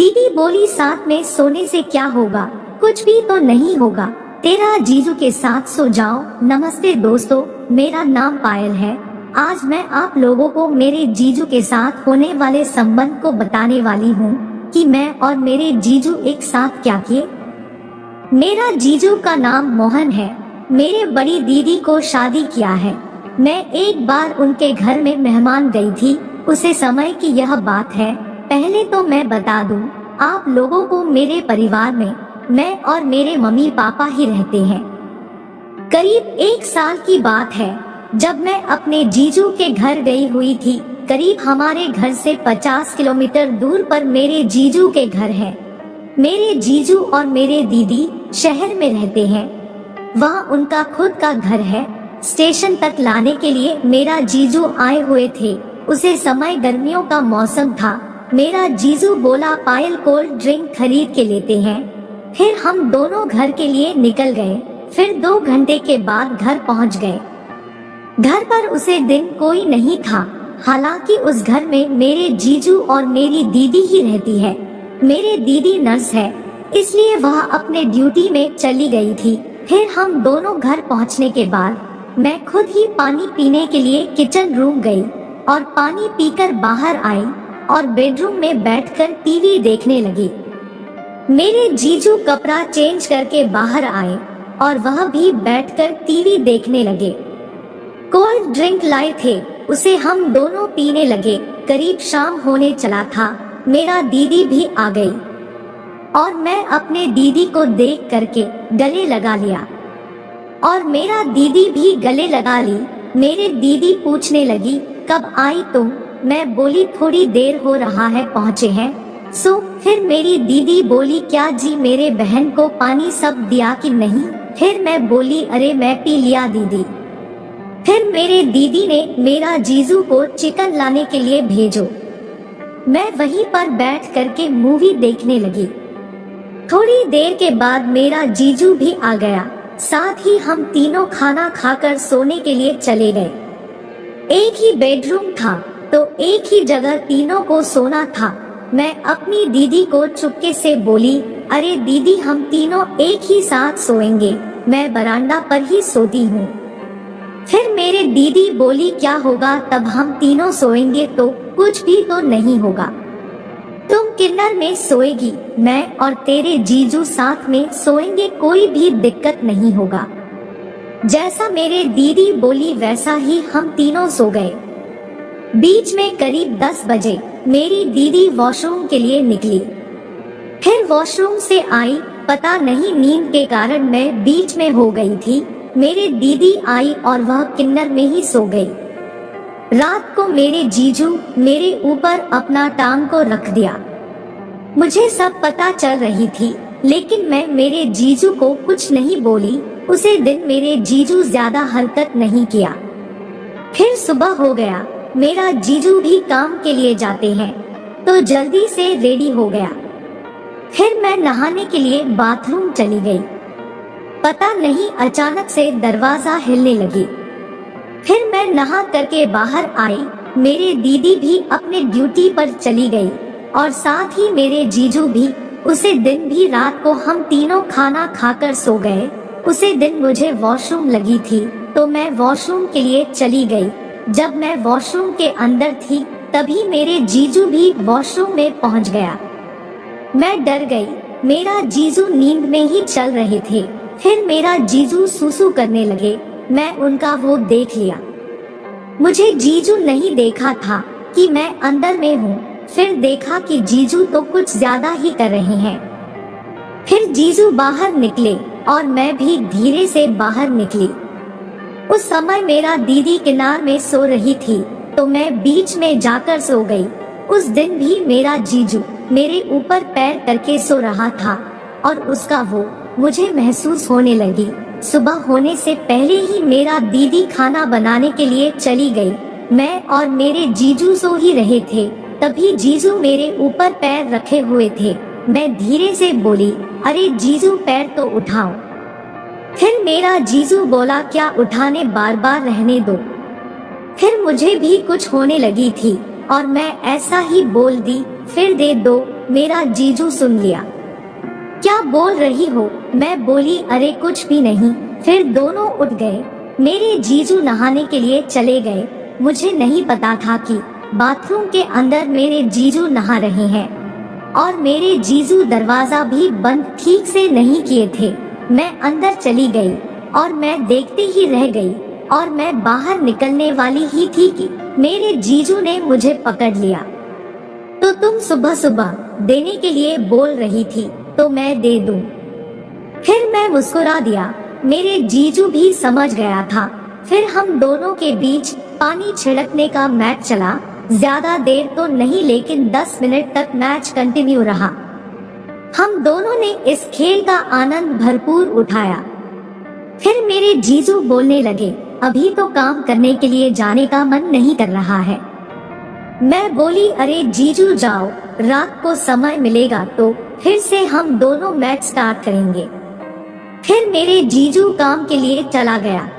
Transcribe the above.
दीदी बोली साथ में सोने से क्या होगा, कुछ भी तो नहीं होगा, तेरा जीजू के साथ सो जाओ। नमस्ते दोस्तों, मेरा नाम पायल है। आज मैं आप लोगों को मेरे जीजू के साथ होने वाले संबंध को बताने वाली हूँ कि मैं और मेरे जीजू एक साथ क्या किए। मेरा जीजू का नाम मोहन है। मेरे बड़ी दीदी को शादी किया है। मैं एक बार उनके घर में मेहमान गई थी। उसे समय की यह बात है। पहले तो मैं बता दूं आप लोगों को, मेरे परिवार में मैं और मेरे मम्मी पापा ही रहते हैं। करीब 1 साल की बात है जब मैं अपने जीजू के घर गई हुई थी। करीब हमारे घर से 50 किलोमीटर दूर पर मेरे जीजू के घर है। मेरे जीजू और मेरे दीदी शहर में रहते हैं। वहाँ उनका खुद का घर है। स्टेशन तक लाने के लिए मेरा जीजू आए हुए थे। उसे समय गर्मियों का मौसम था। मेरा जीजू बोला पायल कोल्ड ड्रिंक खरीद के लेते हैं। फिर हम दोनों घर के लिए निकल गए। फिर 2 घंटे के बाद घर पहुंच गए। घर पर उसे दिन कोई नहीं था। हालांकि उस घर में मेरे जीजू और मेरी दीदी ही रहती है। मेरी दीदी नर्स है, इसलिए वह अपने ड्यूटी में चली गई थी। फिर हम दोनों घर पहुंचने के बाद मैं खुद ही पानी पीने के लिए किचन रूम गई और पानी पीकर बाहर आई और बेडरूम में बैठकर टीवी देखने लगी। मेरे जीजू कपड़ा चेंज करके बाहर आए और वह भी बैठकर टीवी देखने लगे। कोल्ड ड्रिंक लाए थे, उसे हम दोनों पीने लगे। करीब शाम होने चला था। मेरा दीदी भी आ गई और मैं अपने दीदी को देख करके गले लगा लिया और मेरा दीदी भी गले लगा ली। मेरे दीदी पूछने लगी कब आई तुम? मैं बोली थोड़ी देर हो रहा है, पहुँचे हैं। फिर मेरी दीदी बोली क्या जी मेरे बहन को पानी सब दिया कि नहीं? फिर मैं बोली अरे मैं पी लिया दीदी। फिर मेरे दीदी ने मेरा जीजू को चिकन लाने के लिए भेजो। मैं वहीं पर बैठ करके मूवी देखने लगी। थोड़ी देर के बाद मेरा जीजू भी आ गया। साथ ही हम तीनों खाना खाकर सोने के लिए चले गए। एक ही बेडरूम था तो एक ही जगह तीनों को सोना था। मैं अपनी दीदी को चुपके से बोली अरे दीदी हम तीनों एक ही साथ सोएंगे, मैं बरामदा पर ही सोती हूँ। फिर मेरे दीदी बोली क्या होगा, तब हम तीनों सोएंगे तो कुछ भी तो नहीं होगा। तुम किन्नर में सोएगी, मैं और तेरे जीजू साथ में सोएंगे, कोई भी दिक्कत नहीं होगा। जैसा मेरे दीदी बोली वैसा ही हम तीनों सो गए। बीच में करीब 10 बजे मेरी दीदी वॉशरूम के लिए निकली। फिर वॉशरूम से आई। पता नहीं नींद के कारण मैं बीच में हो गई थी। मेरी दीदी आई और वह किन्नर में ही सो गई। रात को मेरे जीजू मेरे ऊपर अपना टांग को रख दिया। मुझे सब पता चल रही थी, लेकिन मैं मेरे जीजू को कुछ नहीं बोली। उसे दिन मेरे जीजू ज्यादा हरकत नहीं किया। फिर सुबह हो गया। मेरा जीजू भी काम के लिए जाते हैं तो जल्दी से रेडी हो गया। फिर मैं नहाने के लिए बाथरूम चली गई। पता नहीं अचानक से दरवाजा हिलने लगी। फिर मैं नहा करके बाहर आई। मेरे दीदी भी अपने ड्यूटी पर चली गई और साथ ही मेरे जीजू भी। उसे दिन भी रात को हम तीनों खाना खाकर सो गए। उसे दिन मुझे वॉशरूम लगी थी तो मैं वॉशरूम के लिए चली गई। जब मैं वॉशरूम के अंदर थी तभी मेरे जीजू भी वॉशरूम में पहुंच गया। मैं डर गई। मेरा जीजू नींद में ही चल रहे थे। फिर मेरा जीजू सुसु करने लगे। मैं उनका वो देख लिया। मुझे जीजू नहीं देखा था कि मैं अंदर में हूँ। फिर देखा कि जीजू तो कुछ ज्यादा ही कर रहे हैं। फिर जीजू बाहर निकले और मैं भी धीरे से बाहर निकली। उस समय मेरा दीदी किनार में सो रही थी तो मैं बीच में जाकर सो गई। उस दिन भी मेरा जीजू मेरे ऊपर पैर करके सो रहा था और उसका वो मुझे महसूस होने लगी। सुबह होने से पहले ही मेरा दीदी खाना बनाने के लिए चली गई। मैं और मेरे जीजू सो ही रहे थे। तभी जीजू मेरे ऊपर पैर रखे हुए थे। मैं धीरे से बोली अरे जीजू पैर तो उठाओ। फिर मेरा जीजू बोला क्या उठाने, बार बार रहने दो। फिर मुझे भी कुछ होने लगी थी और मैं ऐसा ही बोल दी फिर दे दो। मेरा जीजू सुन लिया। क्या बोल रही हो? मैं बोली, अरे कुछ भी नहीं। फिर दोनों उठ गए। मेरे जीजू नहाने के लिए चले गए। मुझे नहीं पता था कि बाथरूम के अंदर मेरे जीजू नहा रहे हैं और मेरे जीजू दरवाजा भी बंद ठीक से नहीं किए थे। मैं अंदर चली गई और मैं देखती ही रह गई और मैं बाहर निकलने वाली ही थी कि मेरे जीजू ने मुझे पकड़ लिया। तो तुम सुबह सुबह देने के लिए बोल रही थी तो मैं दे दूं। फिर मैं मुस्कुरा दिया। मेरे जीजू भी समझ गया था। फिर हम दोनों के बीच पानी छिड़कने का मैच चला। ज्यादा देर तो नहीं, लेकिन 10 मिनट तक मैच कंटिन्यू रहा। हम दोनों ने इस खेल का आनंद भरपूर उठाया। फिर मेरे जीजू बोलने लगे, अभी तो काम करने के लिए जाने का मन नहीं कर रहा है। मैं बोली, अरे जीजू जाओ, रात को समय मिलेगा तो फिर से हम दोनों मैच स्टार्ट करेंगे। फिर मेरे जीजू काम के लिए चला गया।